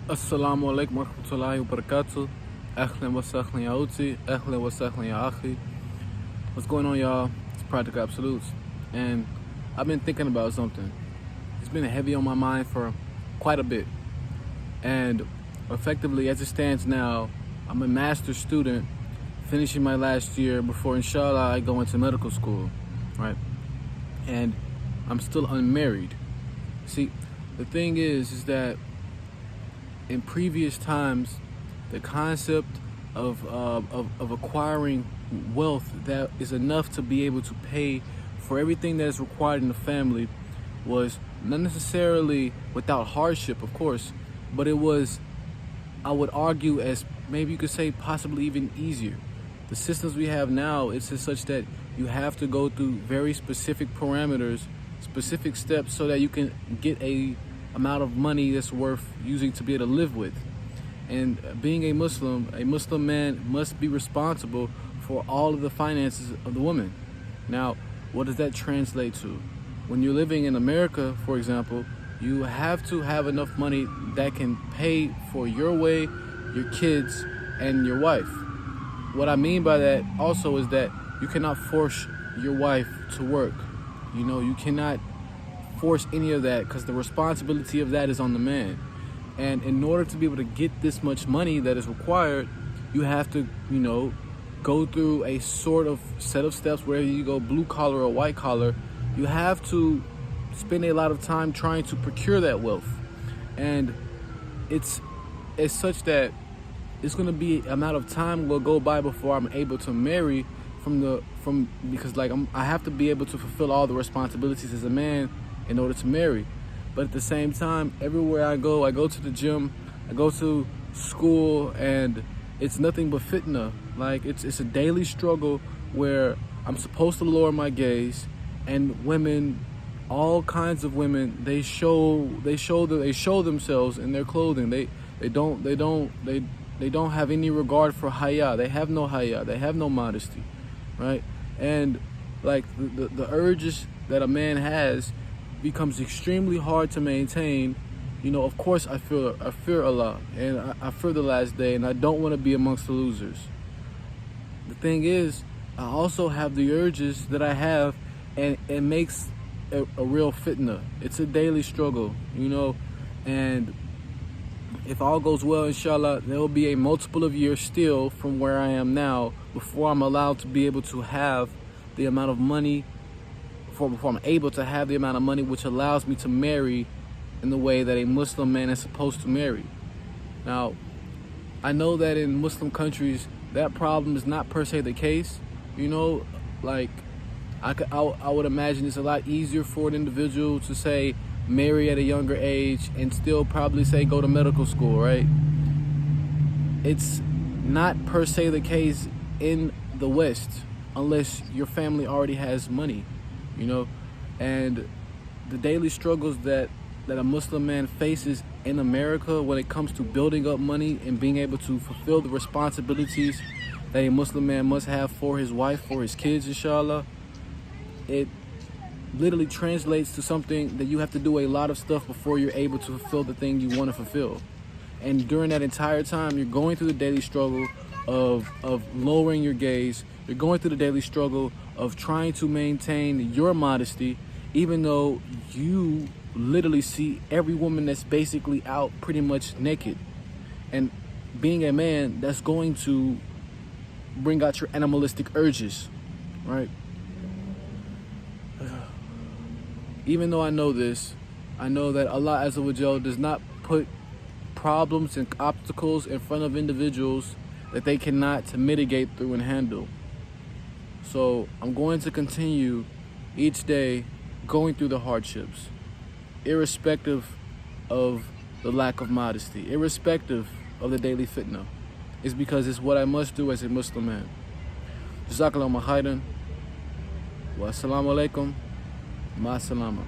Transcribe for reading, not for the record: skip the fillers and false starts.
Assalamu alaikum wa rahmatullahi wa barakatuh. Ahlan wa sahlan ya uti. Ahlan wa sahlan ya akhi. What's going on, y'all? It's Practical Absolutes. And I've been thinking about something. It's been heavy on my mind for quite a bit. And effectively, as it stands now, I'm a master's student finishing my last year before, inshallah, I go into medical school, right? And I'm still unmarried. See, the thing is that in previous times, the concept of acquiring wealth that is enough to be able to pay for everything that is required in the family was not necessarily without hardship, of course, but it was, I would argue, as maybe you could say possibly even easier. The systems we have now, it's just such that you have to go through very specific parameters, specific steps, so that you can get a amount of money that's worth using to be able to live with. And being a Muslim man must be responsible for all of the finances of the woman. Now, what does that translate to? When you're living in America, for example, you have to have enough money that can pay for your way, your kids, and your wife. What I mean by that also is that you cannot force your wife to work. You cannot force any of that, because the responsibility of that is on the man. And in order to be able to get this much money that is required, you have to, go through a sort of set of steps. Whether you go blue collar or white collar, you have to spend a lot of time trying to procure that wealth. And it's such that it's going to be an amount of time will go by before I'm able to marry because I have to be able to fulfill all the responsibilities as a man in order to marry. But at the same time, everywhere I go to the gym, I go to school, and it's nothing but fitna. Like it's a daily struggle where I'm supposed to lower my gaze, and women, all kinds of women, they show themselves in their clothing. They don't have any regard for haya. They have no haya. They have no modesty, right? And like the urges that a man has becomes extremely hard to maintain. Of course, I fear Allah, and I fear the last day, and I don't want to be amongst the losers. The thing is, I also have the urges that I have, and it makes a real fitna. It's a daily struggle, and if all goes well, inshallah, there will be a multiple of years still from where I am now before I'm allowed to be able to have the amount of money, before I'm able to have the amount of money which allows me to marry in the way that a Muslim man is supposed to marry. Now, I know that in Muslim countries, that problem is not per se the case. Like I would imagine it's a lot easier for an individual to say marry at a younger age and still probably say go to medical school, right? It's not per se the case in the West unless your family already has money. And the daily struggles that a Muslim man faces in America when it comes to building up money and being able to fulfill the responsibilities that a Muslim man must have for his wife, for his kids, inshallah, it literally translates to something that you have to do a lot of stuff before you're able to fulfill the thing you want to fulfill. And during that entire time, you're going through the daily struggle of lowering your gaze. You're going through the daily struggle of trying to maintain your modesty, even though you literally see every woman that's basically out pretty much naked. And being a man, that's going to bring out your animalistic urges, right? Even though I know this, I know that Allah Azza wa Jal does not put problems and obstacles in front of individuals that they cannot mitigate through and handle. So I'm going to continue each day going through the hardships, irrespective of the lack of modesty, irrespective of the daily fitna. It's because it's what I must do as a Muslim man. Jazakallahu khairan. Wa assalamu alaikum. Ma salama.